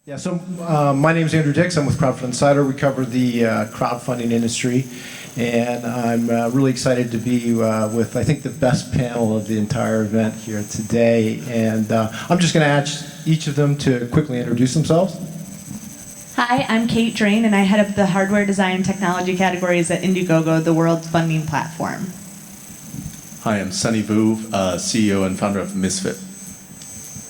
Yeah, so my name is Andrew Dix. I'm with Crowdfunding Insider. We cover the crowdfunding industry, and I'm really excited to be with, I think, the best panel of the entire event here today. And I'm just going to ask each of them to quickly introduce themselves. Hi, I'm Kate Drain, and I head up the hardware design and technology categories at IndieGoGo, the world's funding platform. Hi, I'm Sunny Vu, CEO and founder of Misfit.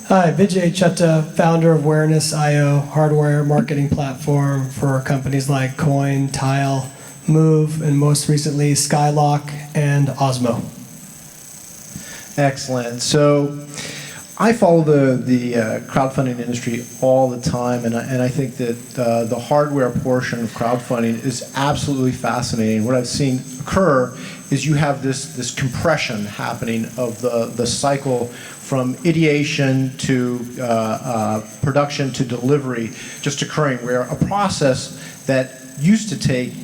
Hi, Vijay Chattha, founder of Awareness.io, hardware marketing platform for companies like Coin, Tile, Move, and most recently Skylock and Osmo. Excellent. So I follow the crowdfunding industry all the time, and I think that the hardware portion of crowdfunding is absolutely fascinating. What I've seen occur is you have this compression happening of the cycle from ideation to production to delivery just occurring, where a process that used to take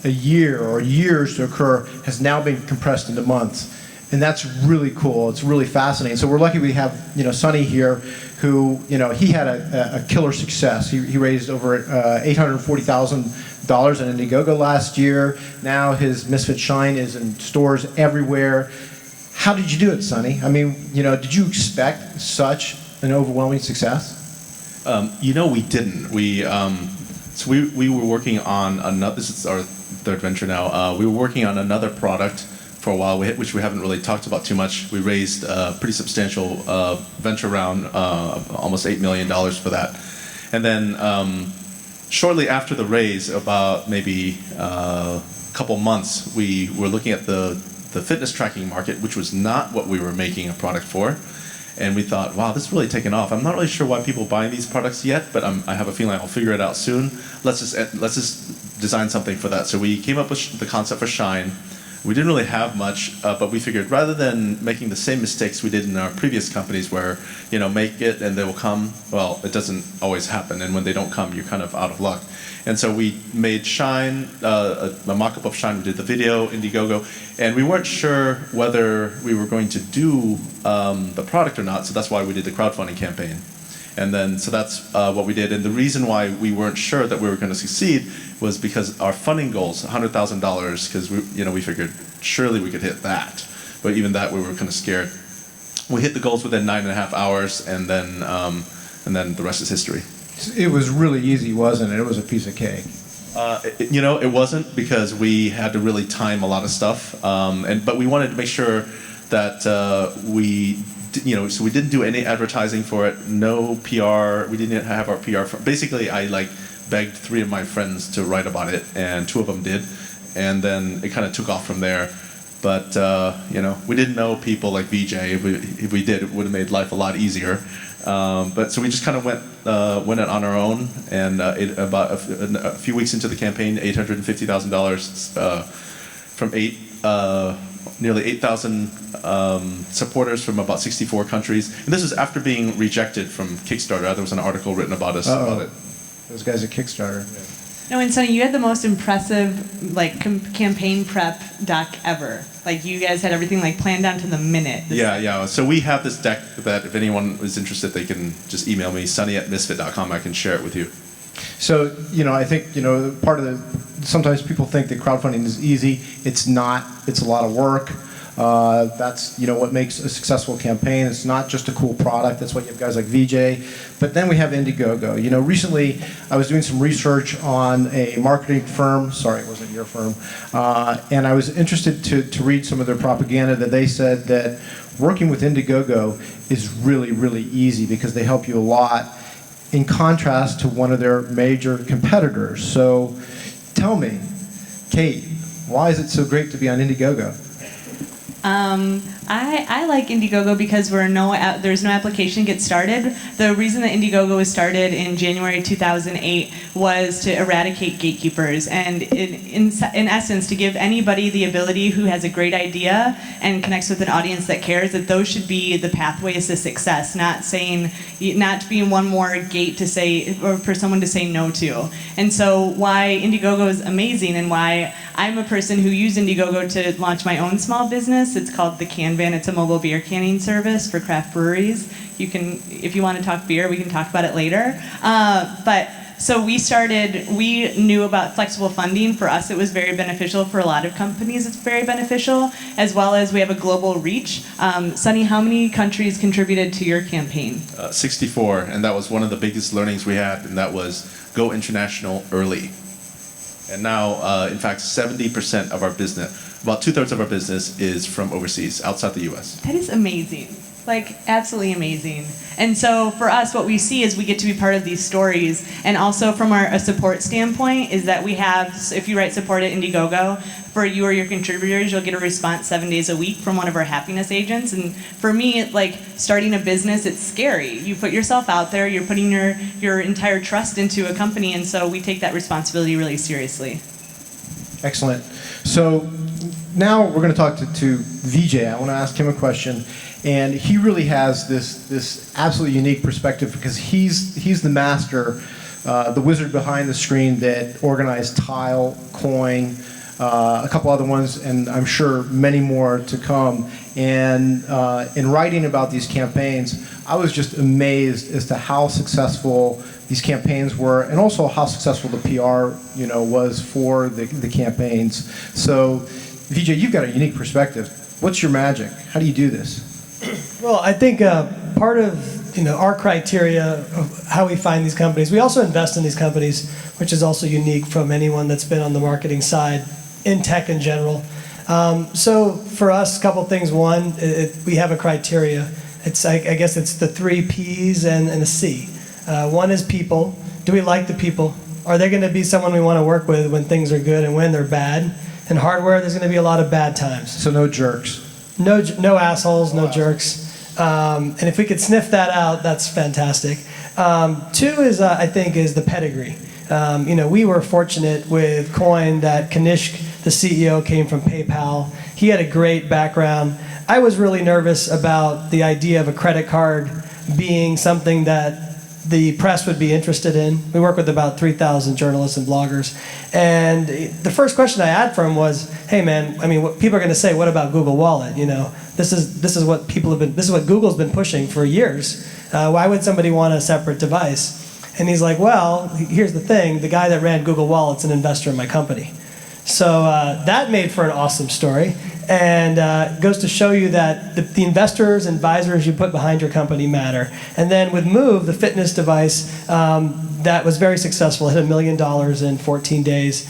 a year or years to occur has now been compressed into months. And that's really cool. It's really fascinating. So we're lucky we have Sunny here, who he had a killer success. He raised over $840,000 in IndieGoGo last year. Now his Misfit Shine is in stores everywhere. How did you do it, Sunny? I mean, did you expect such an overwhelming success? We didn't. We were working on another. This is our third venture now. We were working on another product for a while, which we haven't really talked about too much. We raised a pretty substantial venture round, almost $8 million for that. And then shortly after the raise, about maybe a couple months, we were looking at the fitness tracking market, which was not what we were making a product for. And we thought, wow, this is really taken off. I'm not really sure why people are buying these products yet, but I have a feeling I'll figure it out soon. Let's just design something for that. So we came up with the concept for Shine. We didn't really have much, but we figured rather than making the same mistakes we did in our previous companies where, make it and they will come, well, it doesn't always happen. And when they don't come, you're kind of out of luck. And so we made Shine, a mock-up of Shine. We did the video, IndieGoGo, and we weren't sure whether we were going to do the product or not, so that's why we did the crowdfunding campaign. And then, so that's what we did. And the reason why we weren't sure that we were going to succeed was because our funding goals, $100,000, because we figured surely we could hit that. But even that, we were kind of scared. We hit the goals within 9.5 hours, and then the rest is history. It was really easy, wasn't it? It was a piece of cake. It wasn't, because we had to really time a lot of stuff, but we wanted to make sure that so we didn't do any advertising for it, no PR. We didn't have our PR. Basically, I begged 3 of my friends to write about it, and 2 of them did, and then it kind of took off from there. But we didn't know people like Vijay. If we did, it would have made life a lot easier. But so we just kind of went it on our own, and about a few weeks into the campaign, $850,000 from nearly 8,000 supporters from about 64 countries. And this is after being rejected from Kickstarter. There was an article written about us about it. Those guys at Kickstarter. No, and Sunny, you had the most impressive campaign prep deck ever. You guys had everything planned down to the minute. Yeah. So we have this deck that if anyone is interested, they can just email me, sunny@misfit.com. I can share it with you. So, I think, part of sometimes people think that crowdfunding is easy. It's not. It's a lot of work. That's, what makes a successful campaign. It's not just a cool product. That's why you have guys like Vijay. But then we have IndieGoGo. Recently I was doing some research on a marketing firm. Sorry, it wasn't your firm. And I was interested to read some of their propaganda that they said that working with IndieGoGo is really, really easy because they help you a lot, in contrast to one of their major competitors. So tell me, Kate, why is it so great to be on IndieGoGo? I like IndieGoGo because there's no application gets started. The reason that IndieGoGo was started in January 2008 was to eradicate gatekeepers, and in essence to give anybody the ability who has a great idea and connects with an audience that cares, that those should be the pathways to success, not being one more gate to say, or for someone to say no to. And so why IndieGoGo is amazing, and why I'm a person who used IndieGoGo to launch my own small business. It's called The Can Van. It's a mobile beer canning service for craft breweries. if you want to talk beer, we can talk about it later. So we knew about flexible funding. For us, it was very beneficial. For a lot of companies, it's very beneficial, as well as we have a global reach. Sunny, how many countries contributed to your campaign? 64, and that was one of the biggest learnings we had, and that was go international early. And now, in fact, 70% of our business, about 2/3 of our business is from overseas, outside the US. That is amazing. Like, absolutely amazing. And so for us, what we see is we get to be part of these stories. And also from a support standpoint is that we have, if you write support at IndieGoGo, for you or your contributors, you'll get a response 7 days a week from one of our happiness agents. And for me, like starting a business, it's scary. You put yourself out there, you're putting your entire trust into a company. And so we take that responsibility really seriously. Excellent. So now we're going to talk to Vijay. I want to ask him a question. And he really has this absolutely unique perspective because he's the master, the wizard behind the screen that organized Tile, Coin, a couple other ones, and I'm sure many more to come. And in writing about these campaigns, I was just amazed as to how successful these campaigns were, and also how successful the PR, was for the campaigns. So, Vijay, you've got a unique perspective. What's your magic? How do you do this? Well, I think part of our criteria of how we find these companies, we also invest in these companies, which is also unique from anyone that's been on the marketing side in tech in general. So for us, a couple things. One, we have a criteria. I guess it's the 3 P's and a C. One is people. Do we like the people? Are they going to be someone we want to work with when things are good and when they're bad? In hardware, there's going to be a lot of bad times. So no jerks. No assholes, no jerks. And if we could sniff that out, that's fantastic. 2 is, I think, is the pedigree. We were fortunate with Coin that Kanishk, the CEO, came from PayPal. He had a great background. I was really nervous about the idea of a credit card being something that the press would be interested in. We work with about 3,000 journalists and bloggers. And the first question I had for him was, hey man, what people are going to say, what about Google Wallet? This is what Google's been pushing for years. Why would somebody want a separate device? And he's like, well, here's the thing. The guy that ran Google Wallet's an investor in my company. So that made for an awesome story. And goes to show you that the investors and advisors you put behind your company matter. And then with Move, the fitness device that was very successful, hit $1 million in 14 days.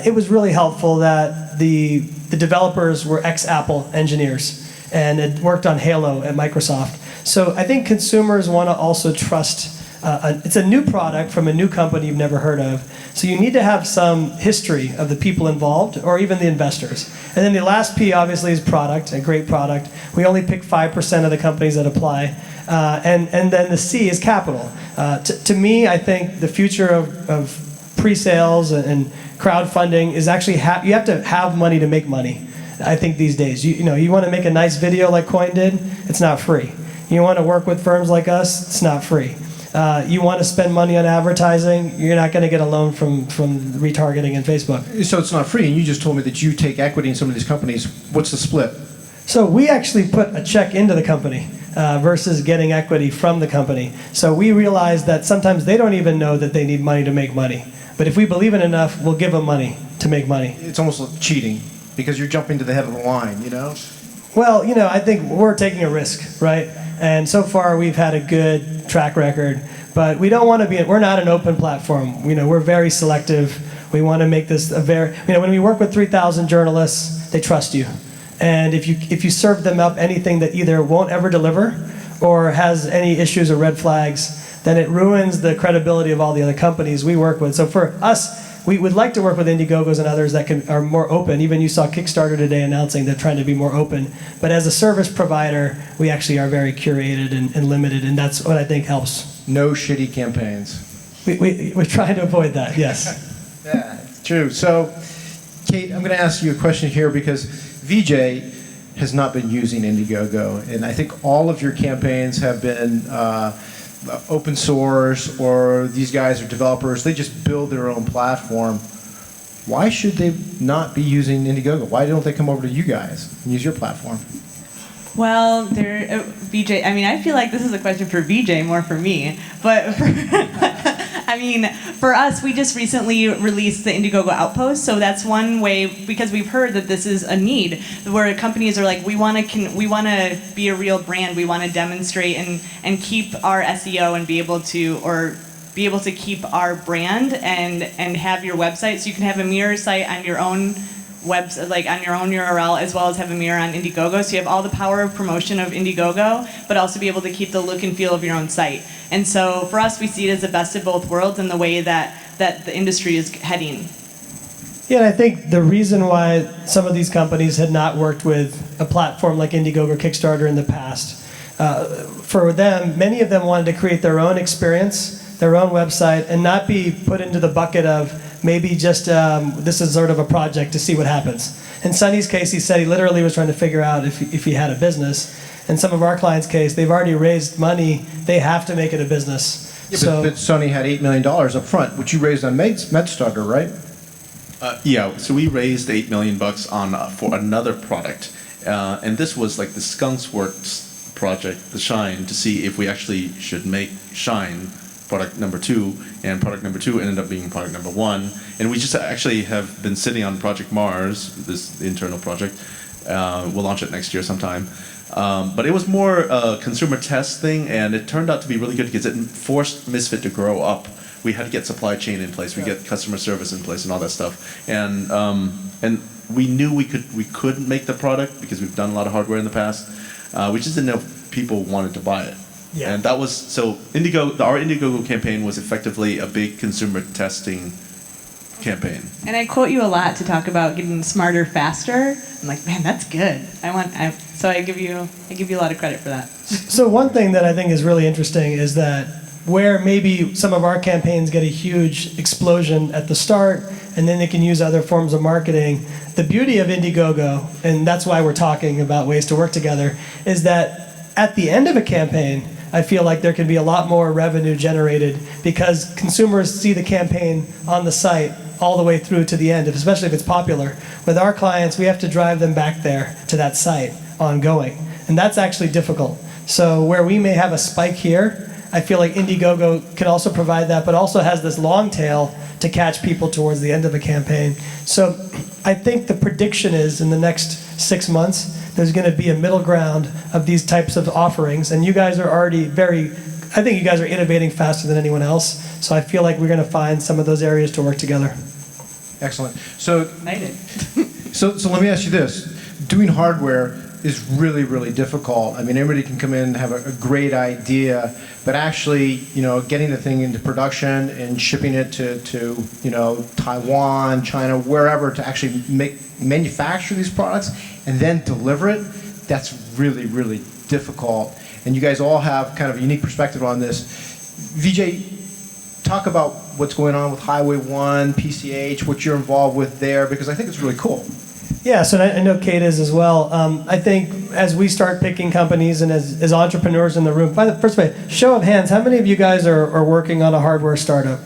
It was really helpful that the developers were ex-Apple engineers and had worked on Halo at Microsoft. So I think consumers want to also trust. It's a new product from a new company you've never heard of. So you need to have some history of the people involved or even the investors. And then the last P obviously is product, a great product. We only pick 5% of the companies that apply. And then the C is capital. To me, I think the future of pre-sales and crowdfunding is actually you have to have money to make money. I think these days, you want to make a nice video like Coin did, it's not free. You want to work with firms like us, it's not free. You want to spend money on advertising, you're not going to get a loan from retargeting and Facebook. So it's not free, and you just told me that you take equity in some of these companies. What's the split? So we actually put a check into the company versus getting equity from the company. So we realized that sometimes they don't even know that they need money to make money. But if we believe in enough, we'll give them money to make money. It's almost like cheating, because you're jumping to the head of the line, Well, I think we're taking a risk, right? And so far we've had a good track record, but we don't want to we're not an open platform. We're very selective. We want to make this when we work with 3,000 journalists, they trust you. And if you serve them up anything that either won't ever deliver or has any issues or red flags, then it ruins the credibility of all the other companies we work with. So for us, we would like to work with IndieGoGos and others that are more open. Even you saw Kickstarter today announcing they're trying to be more open. But as a service provider, we actually are very curated and limited, and that's what I think helps. No shitty campaigns. We're trying to avoid that, yes. Yeah, it's true. So, Kate, I'm going to ask you a question here because Vijay has not been using IndieGoGo, and I think all of your campaigns have been open source, or these guys are developers. They just build their own platform. Why should they not be using IndieGoGo? Why don't they come over to you guys and use your platform? Well, Vijay, I mean, I feel like this is a question for Vijay, more for me. But I mean, for us, we just recently released the IndieGoGo Outpost, so that's one way, because we've heard that this is a need, where companies are like, we want to be a real brand, we want to demonstrate and keep our SEO and be able to keep our brand and have your website, so you can have a mirror site on your own website, like on your own URL, as well as have a mirror on IndieGoGo. So you have all the power of promotion of IndieGoGo, but also be able to keep the look and feel of your own site. And so for us, we see it as the best of both worlds in the way that the industry is heading. Yeah, and I think the reason why some of these companies had not worked with a platform like IndieGoGo or Kickstarter in the past, for them, many of them wanted to create their own experience, their own website, and not be put into the bucket of maybe just this is sort of a project to see what happens. In Sonny's case, he said he literally was trying to figure out if he had a business. In some of our clients' case, they've already raised money. They have to make it a business. Yeah, but Sony had $8 million up front, which you raised on MedStarter, right? Yeah, so we raised $8 million on for another product, and this was like the Skunksworks project, the Shine, to see if we actually should make Shine product number 2, and product number 2 ended up being product number 1. And we just actually have been sitting on Project Mars, this internal project. We'll launch it next year sometime. But it was more a consumer test thing, and it turned out to be really good because it forced Misfit to grow up. We had to get supply chain in place, we get customer service in place, and all that stuff. And we knew we could make the product because we've done a lot of hardware in the past. We just didn't know if people wanted to buy it. Yeah. And that was, so our IndieGoGo campaign was effectively a big consumer testing campaign. And I quote you a lot to talk about getting smarter faster. I'm like, man, that's good. So I give you a lot of credit for that. So one thing that I think is really interesting is that where maybe some of our campaigns get a huge explosion at the start, and then they can use other forms of marketing, the beauty of IndieGoGo, and that's why we're talking about ways to work together, is that at the end of a campaign, I feel like there can be a lot more revenue generated because consumers see the campaign on the site all the way through to the end, especially if it's popular. With our clients, we have to drive them back there to that site ongoing, and that's actually difficult. So where we may have a spike here, I feel like IndieGoGo can also provide that, but also has this long tail to catch people towards the end of a campaign. So I think the prediction is in the next 6 months, there's going to be a middle ground of these types of offerings, and you guys are already I think you guys are innovating faster than anyone else, so I feel like we're going to find some of those areas to work together. Excellent. So let me ask you this. Doing hardware is really, really difficult. I mean, everybody can come in and have a great idea, but actually, getting the thing into production and shipping it to Taiwan, China, wherever, to actually manufacture these products and then deliver it, that's really, really difficult. And you guys all have kind of a unique perspective on this. Vijay, talk about what's going on with Highway 1, PCH, what you're involved with there, because I think it's really cool. Yeah, so I know Kate is as well. I think as we start picking companies and as entrepreneurs in the room, first of all, show of hands, how many of you guys are working on a hardware startup?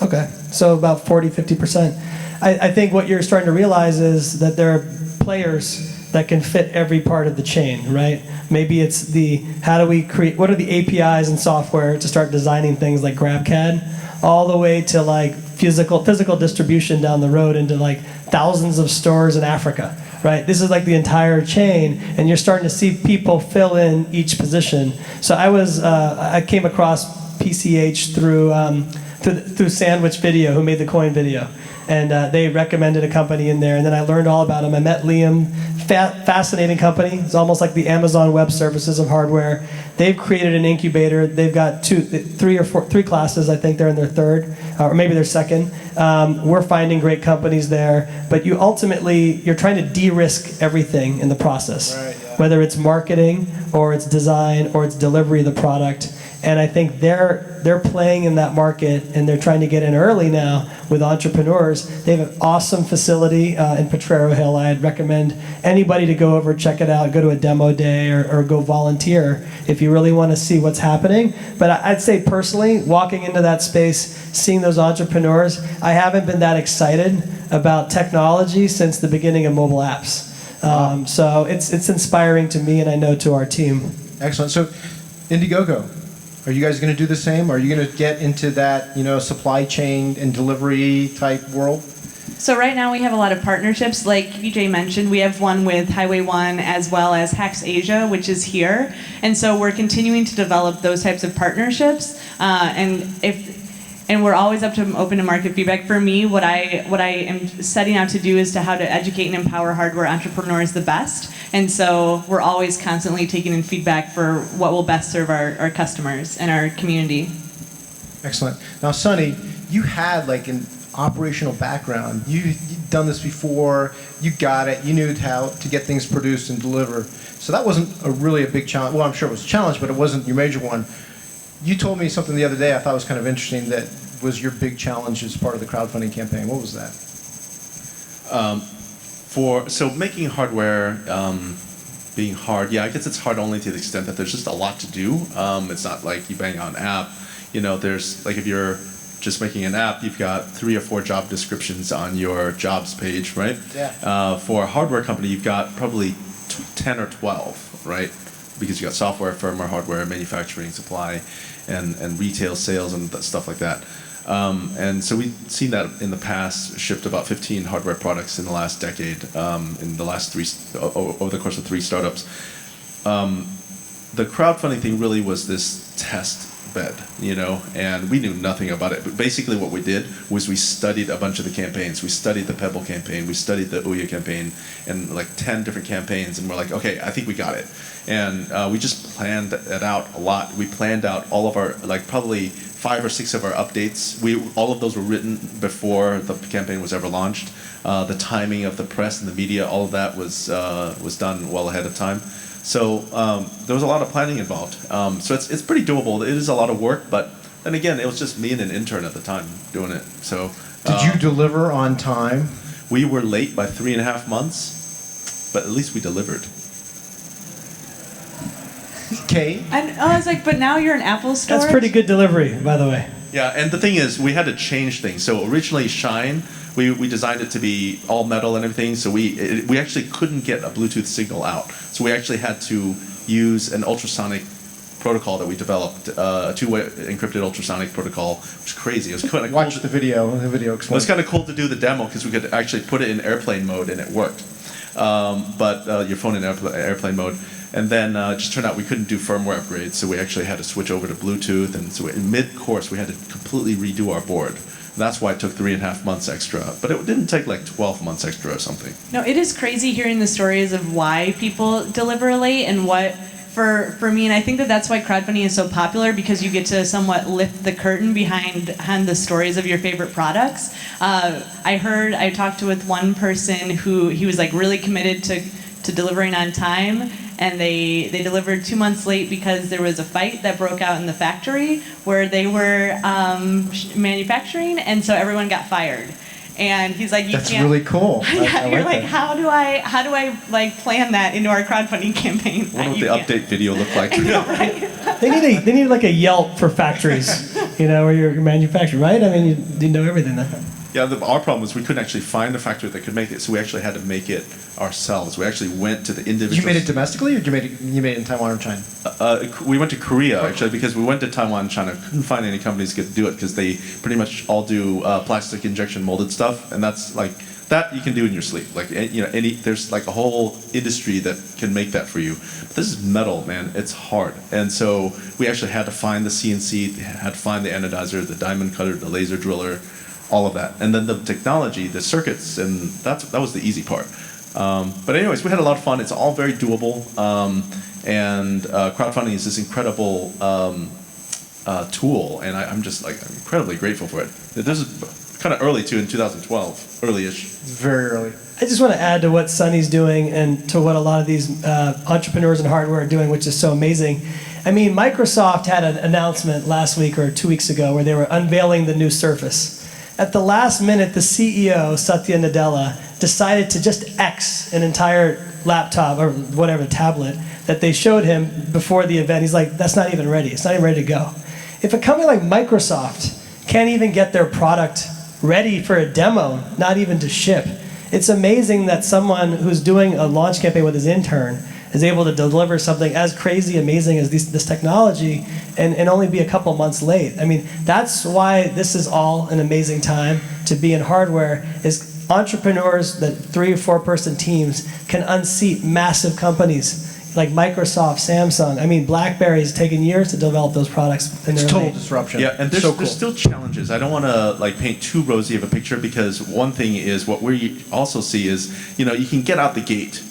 Okay, so about 40, 50%. I think what you're starting to realize is that there are players that can fit every part of the chain, right? Maybe it's what are the APIs and software to start designing things like GrabCAD, all the way to like physical distribution down the road into like thousands of stores in Africa, right? This is like the entire chain, and you're starting to see people fill in each position. So I came across PCH through Sandwich Video, who made the coin video, and they recommended a company in there, and then I learned all about them. I met Liam. Fascinating company. It's almost like the Amazon Web Services of hardware. They've created an incubator. They've got three classes. I think they're in their third, or maybe their second. We're finding great companies there, but you're trying to de-risk everything in the process, right, yeah. Whether it's marketing or it's design or it's delivery of the product. And I think they're playing in that market, and they're trying to get in early now with entrepreneurs. They have an awesome facility in Potrero Hill. I'd recommend anybody to go over, check it out, go to a demo day or go volunteer if you really want to see what's happening. But I'd say personally, walking into that space, seeing those entrepreneurs, I haven't been that excited about technology since the beginning of mobile apps. So it's inspiring to me, and I know to our team. Excellent. So, IndieGoGo, are you guys going to do the same? Are you going to get into that, supply chain and delivery type world? So right now we have a lot of partnerships. Like Vijay mentioned, we have one with Highway 1 as well as Hacks Asia, which is here. And so we're continuing to develop those types of partnerships. And we're always open to market feedback. For me, what I am setting out to do is how to educate and empower hardware entrepreneurs the best. And so we're always constantly taking in feedback for what will best serve our customers and our community. Excellent. Now, Sonny, you had like an operational background. You'd done this before. You got it. You knew how to get things produced and deliver. So that wasn't really a big challenge. Well, I'm sure it was a challenge, but it wasn't your major one. You told me something the other day I thought was kind of interesting that was your big challenge as part of the crowdfunding campaign. What was that? So making hardware being hard, yeah, I guess it's hard only to the extent that there's just a lot to do. It's not like you bang on an app. There's like if you're just making an app, you've got 3 or 4 job descriptions on your jobs page, right? Yeah. For a hardware company, you've got probably 10 or 12, right? Because you got software, firmware, hardware, manufacturing, supply, and retail sales and stuff like that. And so we've seen that in the past, shipped about 15 hardware products in the last decade, in the last over the course of 3 startups. The crowdfunding thing really was this test bed, and we knew nothing about it. But basically what we did was we studied a bunch of the campaigns. We studied the Pebble campaign, we studied the Ouya campaign, and like 10 different campaigns, and we're like, okay, I think we got it. And we just planned it out a lot. We planned out all of our, probably 5 or 6 of our updates. All of those were written before the campaign was ever launched. The timing of the press and the media, all of that was done well ahead of time. So there was a lot of planning involved. So it's pretty doable. It is a lot of work, but then again, it was just me and an intern at the time doing it. So did you deliver on time? We were late by 3.5 months, but at least we delivered. Kate? And I was like, but now you're an Apple store? That's pretty good delivery, by the way. Yeah, and the thing is, we had to change things. So originally, Shine, we designed it to be all metal and everything. So we actually couldn't get a Bluetooth signal out. So we actually had to use an ultrasonic protocol that we developed, a 2-way encrypted ultrasonic protocol, which is crazy. It was kind of Watch the video. The video explains. It was kind of cool to do the demo because we could actually put it in airplane mode and it worked. But your phone in airplane mode. And then it just turned out we couldn't do firmware upgrades, so we actually had to switch over to Bluetooth. And so in mid-course, we had to completely redo our board. And that's why it took 3.5 months extra. But it didn't take like 12 months extra or something. No, it is crazy hearing the stories of why people deliver late and what, for me, and I think that's why crowdfunding is so popular, because you get to somewhat lift the curtain behind the stories of your favorite products. I talked with one person who he was like really committed to delivering on time, and they delivered 2 months late because there was a fight that broke out in the factory where they were manufacturing, and so everyone got fired. And he's like, That's really cool. Yeah, I you're like like, that. how do I like plan that into our crowdfunding campaign? What would You the can't. update video look like? I know, right? They need like a Yelp for factories, where you're manufacturing, right? I mean, you know everything then. Yeah, our problem was we couldn't actually find a factory that could make it, so we actually had to make it ourselves. We actually went to the individual. You made it domestically, or you made it in Taiwan or China? We went to Korea, actually, because we went to Taiwan and China. Couldn't find any companies that could do it because they pretty much all do plastic injection molded stuff, and that's like that you can do in your sleep. Like there's like a whole industry that can make that for you. But this is metal, man. It's hard, and so we actually had to find the CNC, had to find the anodizer, the diamond cutter, the laser driller, all of that, and then the technology, the circuits, and that was the easy part. But anyways, we had a lot of fun. It's all very doable, and crowdfunding is this incredible tool, and I'm just like incredibly grateful for it. This is kind of early too, in 2012, early-ish. It's very early. I just want to add to what Sonny's doing and to what a lot of these entrepreneurs in hardware are doing, which is so amazing. I mean, Microsoft had an announcement last week or 2 weeks ago where they were unveiling the new Surface. At the last minute, the CEO, Satya Nadella, decided to just X an entire laptop or whatever, tablet, that they showed him before the event. He's like, that's not even ready. It's not even ready to go. If a company like Microsoft can't even get their product ready for a demo, not even to ship, it's amazing that someone who's doing a launch campaign with his intern is able to deliver something as crazy, amazing as this technology and only be a couple months late. I mean, that's why this is all an amazing time to be in hardware, is entrepreneurs, that 3 or 4 person teams can unseat massive companies like Microsoft, Samsung. I mean, BlackBerry's taken years to develop those products. It's total disruption. Yeah, and there's, So cool. there's still challenges. I don't want to like paint too rosy of a picture, because one thing is what we also see is, you can get out the gate,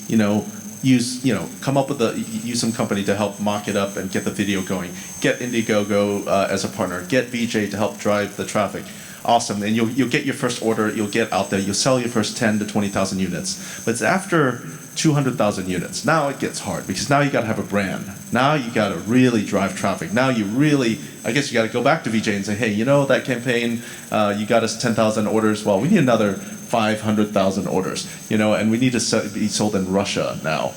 come up with use some company to help mock it up and get the video going. Get IndieGoGo as a partner. Get Vijay to help drive the traffic. Awesome, and you'll get your first order. You'll get out there. You'll sell your first 10 to 20,000 units. But it's after 200,000 units. Now it gets hard, because now you got to have a brand. Now you got to really drive traffic. Now you really, I guess you got to go back to Vijay and say, hey, that campaign, you got us 10,000 orders. Well, we need another 500,000 orders. And we need to be sold in Russia now.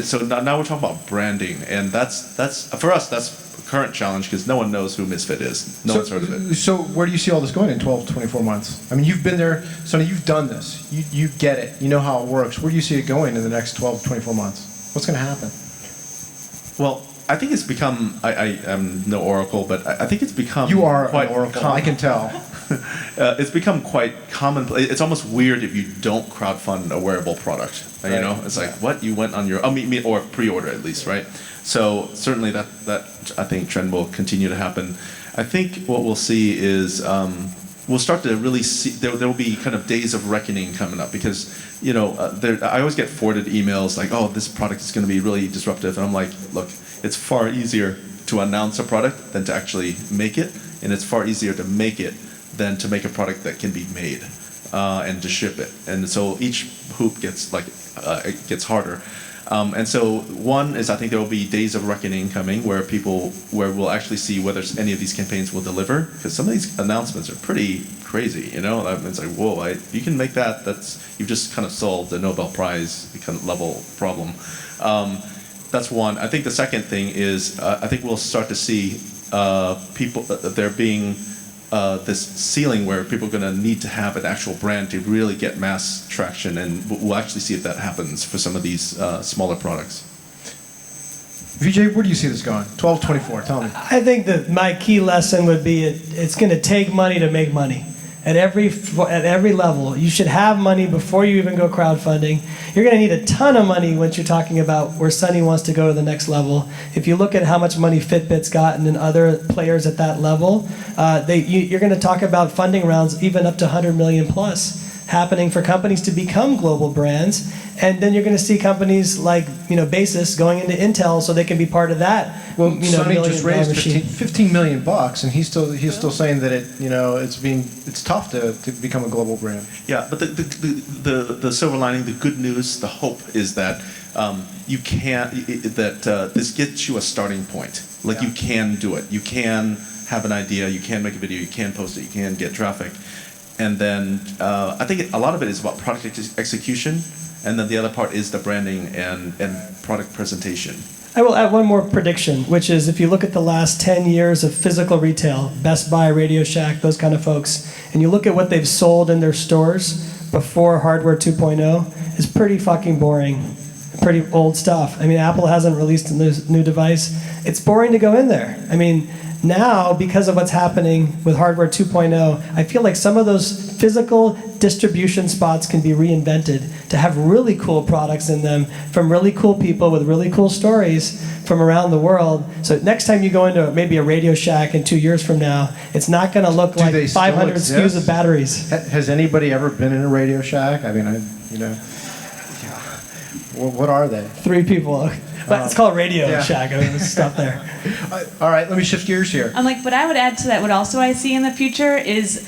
So now we're talking about branding, and that's for us. That's a current challenge, because no one knows who Misfit is. No one's heard of it. So where do you see all this going in 12 to 24 months? I mean, you've been there, Sonny. You've done this. You get it. You know how it works. Where do you see it going in the next 12 to 24 months? What's going to happen? Well, I think it's become. I am no oracle, but I think it's become. You are quite an oracle. I can tell. It's become quite commonplace. It's almost weird if you don't crowdfund a wearable product. Right. It's like, what, you went on your or pre-order at least, right? So certainly that I think trend will continue to happen. I think what we'll see is we'll start to really see there will be kind of days of reckoning coming up, because I always get forwarded emails like, oh, this product is going to be really disruptive, and I'm like, look, it's far easier to announce a product than to actually make it, and it's far easier to make it than to make a product that can be made and to ship it. And so each hoop gets it gets harder. And so one is, I think there will be days of reckoning coming where we'll actually see whether any of these campaigns will deliver, because some of these announcements are pretty crazy. It's like, whoa, you can make that. You've just kind of solved the Nobel Prize kind of level problem. That's one. I think the second thing is I think we'll start to see people there being this ceiling where people are going to need to have an actual brand to really get mass traction, and we'll actually see if that happens for some of these smaller products. Vijay, where do you see this going? 12, 24, tell me. I think that my key lesson would be it's going to take money to make money. At every level, you should have money before you even go crowdfunding. You're going to need a ton of money once you're talking about where Sonny wants to go to the next level. If you look at how much money Fitbit's gotten and other players at that level, you're going to talk about funding rounds even up to 100 million plus happening for companies to become global brands. And then you're going to see companies like Basis going into Intel so they can be part of that. Well, Sonny just raised machine. $15 million, and he's still saying that it's tough to become a global brand. Yeah, but the silver lining, the good news, the hope is that this gets you a starting point. You can do it. You can have an idea. You can make a video. You can post it. You can get traffic. And then I think a lot of it is about product execution, and then the other part is the branding and product presentation. I will add one more prediction, which is if you look at the last 10 years of physical retail, Best Buy, Radio Shack, those kind of folks, and you look at what they've sold in their stores before Hardware 2.0, it's pretty fucking boring, pretty old stuff. I mean, Apple hasn't released a new device. It's boring to go in there. I mean, now, because of what's happening with Hardware 2.0, I feel like some of those physical distribution spots can be reinvented to have really cool products in them from really cool people with really cool stories from around the world. So next time you go into maybe a Radio Shack in 2 years from now, it's not going to look like 500 SKUs of batteries. Has anybody ever been in a Radio Shack? I mean, what are they? 3 people. But it's called Radio Shack. I mean, stop there. All right, let me shift gears here. But I would add to that, what also I see in the future is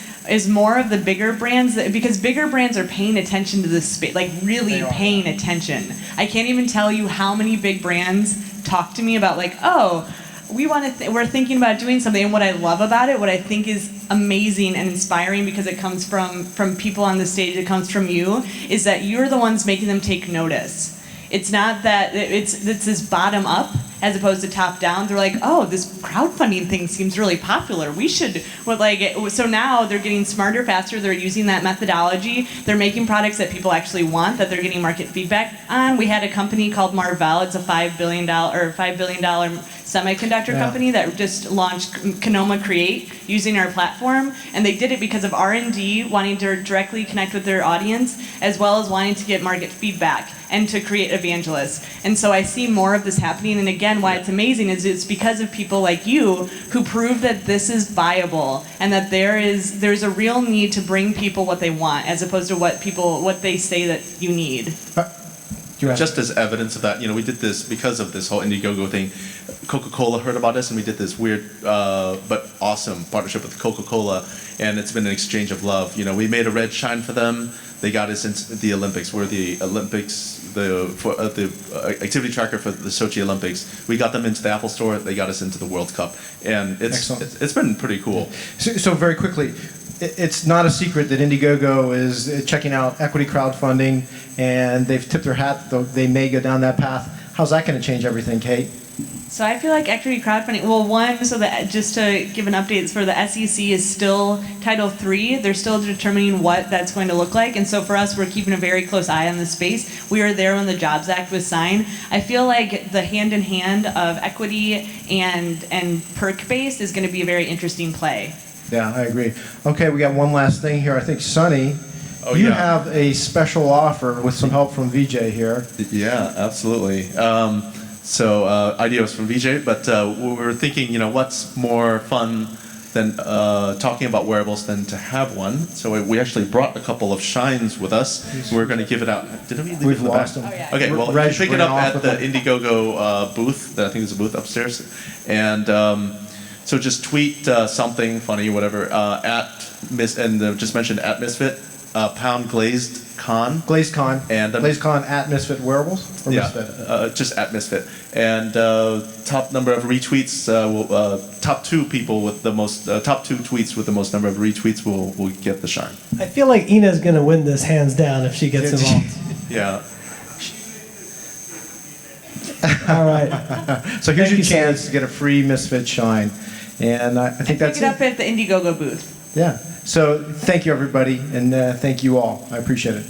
more of the bigger brands, because bigger brands are paying attention to this space, really paying attention. I can't even tell you how many big brands talk to me about we're thinking about doing something. And what I love about it, what I think is amazing and inspiring, because it comes from people on the stage, it comes from you, is that you're the ones making them take notice. It's not that it's this bottom up. as opposed to top down. They're like, oh, this crowdfunding thing seems really popular. We should, so now they're getting smarter faster. They're using that methodology. They're making products that people actually want, that they're getting market feedback on. We had a company called Marvell. It's a $5 billion semiconductor company that just launched Canoma Create using our platform, and they did it because of R&D, wanting to directly connect with their audience, as well as wanting to get market feedback and to create evangelists. And so I see more of this happening, and again, why it's amazing is it's because of people like you who prove that this is viable and that there's a real need to bring people what they want as opposed to what they say that you need. Just as evidence of that, we did this because of this whole IndieGoGo thing. Coca-Cola heard about us, and we did this weird but awesome partnership with Coca-Cola, and it's been an exchange of love. We made a red shine for them. They got us into the Olympics. We're the Olympics, the activity tracker for the Sochi Olympics. We got them into the Apple Store. They got us into the World Cup, and it's been pretty cool. So very quickly, it's not a secret that IndieGoGo is checking out equity crowdfunding, and they've tipped their hat. They may go down that path. How's that going to change everything, Kate? So I feel like equity crowdfunding, just to give an update, for the SEC is still Title III. They're still determining what that's going to look like. And so for us, we're keeping a very close eye on this space. We were there when the Jobs Act was signed. I feel like the hand-in-hand of equity and perk-based is going to be a very interesting play. Yeah, I agree. Okay, we got one last thing here. I think, Sonny, you have a special offer with some help from Vijay here. Yeah, absolutely. So idea was from Vijay, but we were thinking, what's more fun than talking about wearables than to have one. So we actually brought a couple of shines with us. We're going to give it out. Did we leave it in the back? Them. Oh, yeah. Okay, well, you pick it up at the IndieGoGo booth. I think there's a booth upstairs. And so just tweet something funny, whatever, just mention at Misfit, pound Glazed Con. Glazed Con. And Glazed Con at Misfit Wearables? Or Misfit? Just at Misfit. And top number of retweets, top two tweets with the most number of retweets will get the shine. I feel like Ina's going to win this hands down if she gets involved. Yeah. All right. So here's your chance to get a free Misfit shine. And I think that's Pick it up at the IndieGoGo booth. Yeah. So thank you, everybody, and thank you all. I appreciate it.